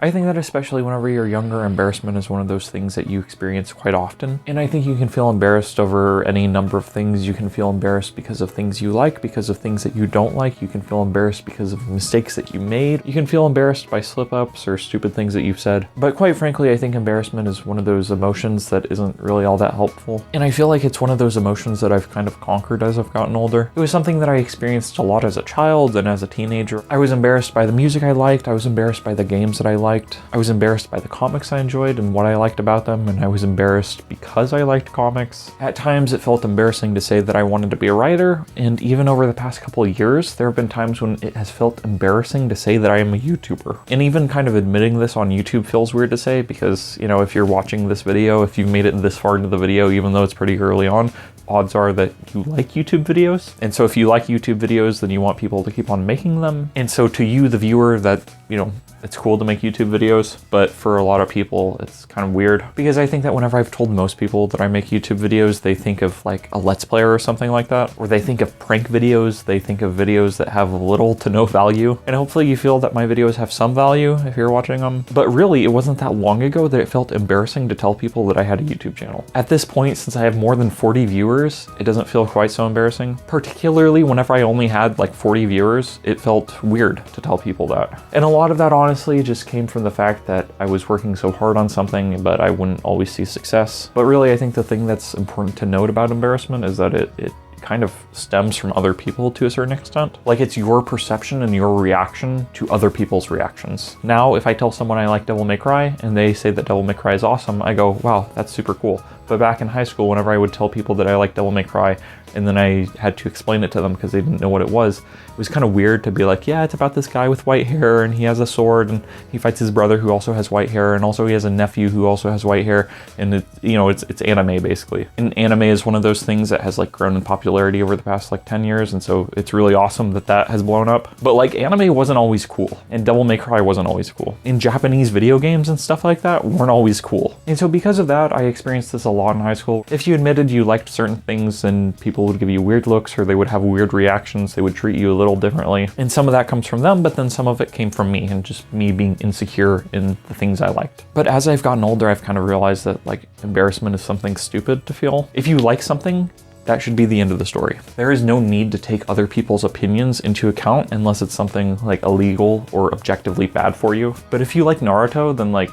I think that especially whenever you're younger, embarrassment is one of those things that you experience quite often. And I think you can feel embarrassed over any number of things. You can feel embarrassed because of things you like, because of things that you don't like. You can feel embarrassed because of mistakes that you made. You can feel embarrassed by slip-ups or stupid things that you've said. But quite frankly, I think embarrassment is one of those emotions that isn't really all that helpful. And I feel like it's one of those emotions that I've kind of conquered as I've gotten older. It was something that I experienced a lot as a child and as a teenager. I was embarrassed by the music I liked. I was embarrassed by the games that I liked. I was embarrassed by the comics I enjoyed and what I liked about them, and I was embarrassed because I liked comics. At times it felt embarrassing to say that I wanted to be a writer, and even over the past couple of years, there have been times when it has felt embarrassing to say that I am a YouTuber. And even kind of admitting this on YouTube feels weird to say because, you know, if you're watching this video, if you've made it this far into the video, even though it's pretty early on, odds are that you like YouTube videos. And so if you like YouTube videos, then you want people to keep on making them. And so to you, the viewer, that, you know, it's cool to make YouTube videos, but for a lot of people, it's kind of weird. Because I think that whenever I've told most people that I make YouTube videos, they think of like a Let's Player or something like that, or they think of prank videos, they think of videos that have little to no value. And hopefully you feel that my videos have some value if you're watching them. But really, it wasn't that long ago that it felt embarrassing to tell people that I had a YouTube channel. At this point, since I have more than 40 viewers, it doesn't feel quite so embarrassing. Particularly whenever I only had like 40 viewers, it felt weird to tell people that. And a lot of that honestly just came from the fact that I was working so hard on something, but I wouldn't always see success. But really, I think the thing that's important to note about embarrassment is that it kind of stems from other people to a certain extent. Like, it's your perception and your reaction to other people's reactions. Now, if I tell someone I like Devil May Cry and they say that Devil May Cry is awesome, I go, wow, that's super cool. But back in high school, whenever I would tell people that I like Devil May Cry and then I had to explain it to them because they didn't know what it was kind of weird to be like, yeah, it's about this guy with white hair and he has a sword and he fights his brother who also has white hair, and also he has a nephew who also has white hair, and it, you know, it's anime basically. And anime is one of those things that has like grown in popularity over the past like 10 years, and so it's really awesome that that has blown up. But like, anime wasn't always cool, and Devil May Cry wasn't always cool, and Japanese video games and stuff like that weren't always cool. And so because of that, I experienced this a lot in high school. If you admitted you liked certain things, then people would give you weird looks, or they would have weird reactions, they would treat you a little differently. And some of that comes from them, but then some of it came from me and just me being insecure in the things I liked. But as I've gotten older, I've kind of realized that like, embarrassment is something stupid to feel. If you like something, that should be the end of the story. There is no need to take other people's opinions into account unless it's something like illegal or objectively bad for you. But if you like Naruto, then like,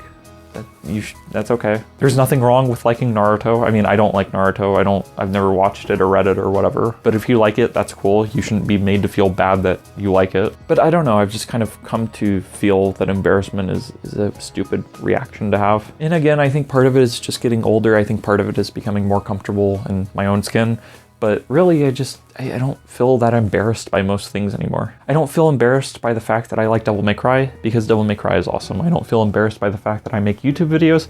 that's okay. There's nothing wrong with liking Naruto. I mean, I don't like Naruto. I've never watched it or read it or whatever. But if you like it, that's cool. You shouldn't be made to feel bad that you like it. But I don't know, I've just kind of come to feel that embarrassment is a stupid reaction to have. And again, I think part of it is just getting older. I think part of it is becoming more comfortable in my own skin. But really, I don't feel that embarrassed by most things anymore. I don't feel embarrassed by the fact that I like Devil May Cry because Devil May Cry is awesome. I don't feel embarrassed by the fact that I make YouTube videos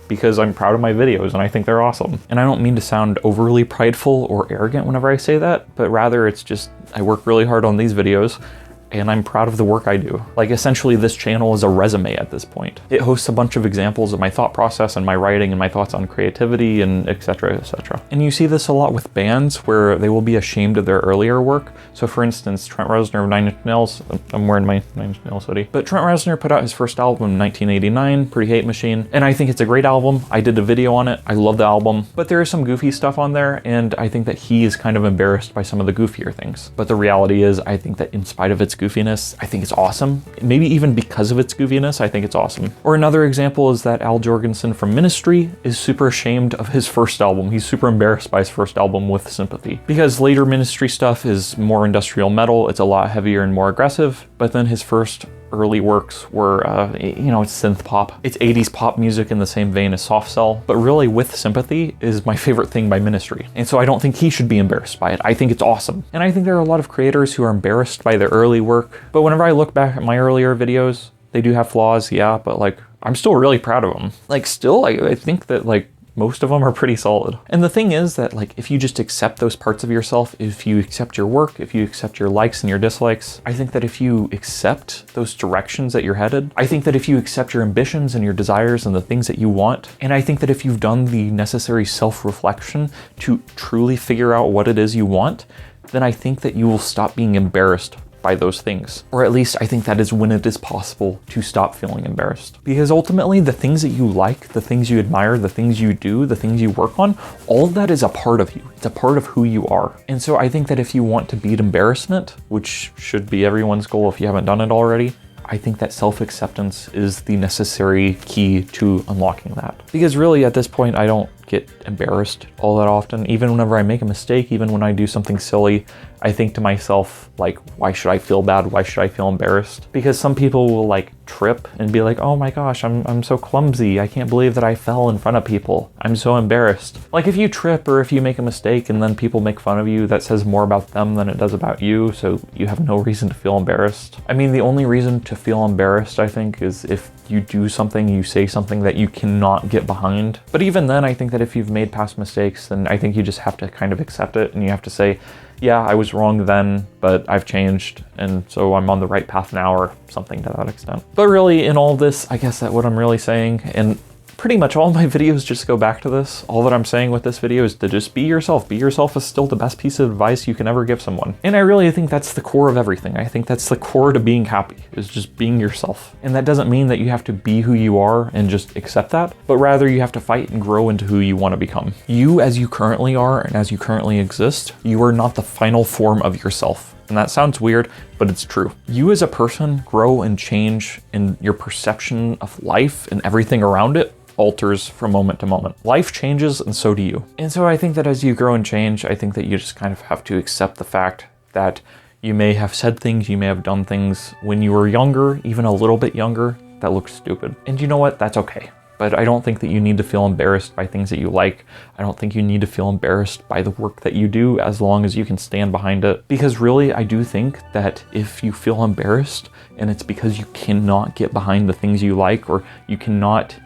because I'm proud of my videos and I think they're awesome. And I don't mean to sound overly prideful or arrogant whenever I say that, but rather it's just, I work really hard on these videos and I'm proud of the work I do. Like, essentially this channel is a resume at this point. It hosts a bunch of examples of my thought process and my writing and my thoughts on creativity and etc, etc. And you see this a lot with bands where they will be ashamed of their earlier work. So for instance, Trent Reznor of Nine Inch Nails, I'm wearing my Nine Inch Nails hoodie, but Trent Reznor put out his first album in 1989, Pretty Hate Machine, and I think it's a great album. I did a video on it. I love the album, but there is some goofy stuff on there, and I think that he is kind of embarrassed by some of the goofier things. But the reality is, I think that in spite of its goofiness, I think it's awesome. Maybe even because of its goofiness, I think it's awesome. Or another example is that Al Jorgensen from Ministry is super ashamed of his first album. He's super embarrassed by his first album, With Sympathy, because later Ministry stuff is more industrial metal. It's a lot heavier and more aggressive, but then his first early works were, it's synth pop. It's 80s pop music in the same vein as Soft Cell, but really With Sympathy is my favorite thing by Ministry. And so I don't think he should be embarrassed by it. I think it's awesome. And I think there are a lot of creators who are embarrassed by their early work, but whenever I look back at my earlier videos, they do have flaws, yeah, but like, I'm still really proud of them. Like, still, I think that like, most of them are pretty solid. And the thing is that like, if you just accept those parts of yourself, if you accept your work, if you accept your likes and your dislikes, I think that if you accept those directions that you're headed, I think that if you accept your ambitions and your desires and the things that you want, and I think that if you've done the necessary self-reflection to truly figure out what it is you want, then I think that you will stop being embarrassed by those things. Or at least I think that is when it is possible to stop feeling embarrassed. Because ultimately the things that you like, the things you admire, the things you do, the things you work on, all of that is a part of you. It's a part of who you are. And so I think that if you want to beat embarrassment, which should be everyone's goal if you haven't done it already, I think that self-acceptance is the necessary key to unlocking that. Because really at this point, I don't get embarrassed all that often. Even whenever I make a mistake, even when I do something silly, I think to myself, like, why should I feel bad? Why should I feel embarrassed? Because some people will like trip and be like, oh my gosh, I'm so clumsy. I can't believe that I fell in front of people. I'm so embarrassed. Like if you trip or if you make a mistake and then people make fun of you, that says more about them than it does about you. So you have no reason to feel embarrassed. I mean, the only reason to feel embarrassed, I think, is if you do something, you say something that you cannot get behind. But even then, I think that if you've made past mistakes, then I think you just have to kind of accept it and you have to say, yeah, I was wrong then, but I've changed, and so I'm on the right path now, or something to that extent. But really, in all this, I guess that what I'm really saying, and pretty much all my videos just go back to this. All that I'm saying with this video is to just be yourself. Be yourself is still the best piece of advice you can ever give someone. And I really think that's the core of everything. I think that's the core to being happy, is just being yourself. And that doesn't mean that you have to be who you are and just accept that, but rather you have to fight and grow into who you want to become. You as you currently are and as you currently exist, you are not the final form of yourself. And that sounds weird, but it's true. You as a person grow and change, and your perception of life and everything around it alters from moment to moment. Life changes and so do you. And so I think that as you grow and change, I think that you just kind of have to accept the fact that you may have said things, you may have done things when you were younger, even a little bit younger, that looked stupid. And you know what? That's okay. But I don't think that you need to feel embarrassed by things that you like. I don't think you need to feel embarrassed by the work that you do, as long as you can stand behind it. Because really, I do think that if you feel embarrassed and it's because you cannot get behind the things you like, or you cannot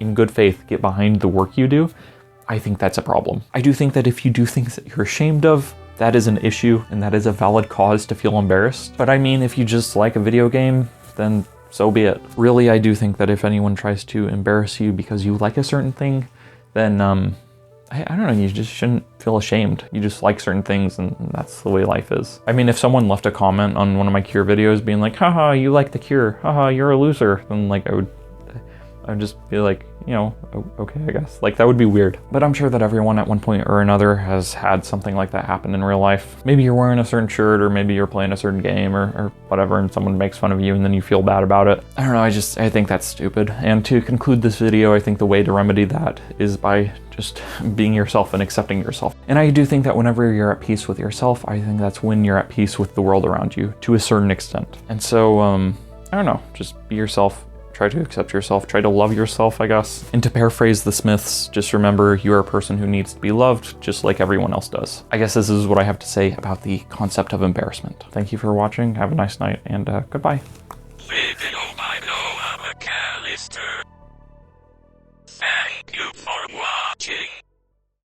in good faith get behind the work you do, I think that's a problem. I do think that if you do things that you're ashamed of, that is an issue and that is a valid cause to feel embarrassed. But I mean, if you just like a video game, then so be it. Really, I do think that if anyone tries to embarrass you because you like a certain thing, then I don't know, you just shouldn't feel ashamed. You just like certain things, and that's the way life is. I mean, if someone left a comment on one of my Cure videos being like, haha, you like the Cure, haha, you're a loser, then like I'd just be like, you know, okay, I guess. Like, that would be weird. But I'm sure that everyone at one point or another has had something like that happen in real life. Maybe you're wearing a certain shirt, or maybe you're playing a certain game or whatever, and someone makes fun of you and then you feel bad about it. I don't know, I think that's stupid. And to conclude this video, I think the way to remedy that is by just being yourself and accepting yourself. And I do think that whenever you're at peace with yourself, I think that's when you're at peace with the world around you, to a certain extent. And so, I don't know, just be yourself. Try to accept yourself, try to love yourself, I guess. And to paraphrase the Smiths, just remember you are a person who needs to be loved just like everyone else does. I guess this is what I have to say about the concept of embarrassment. Thank you for watching, have a nice night, and goodbye. Living on my McAlister.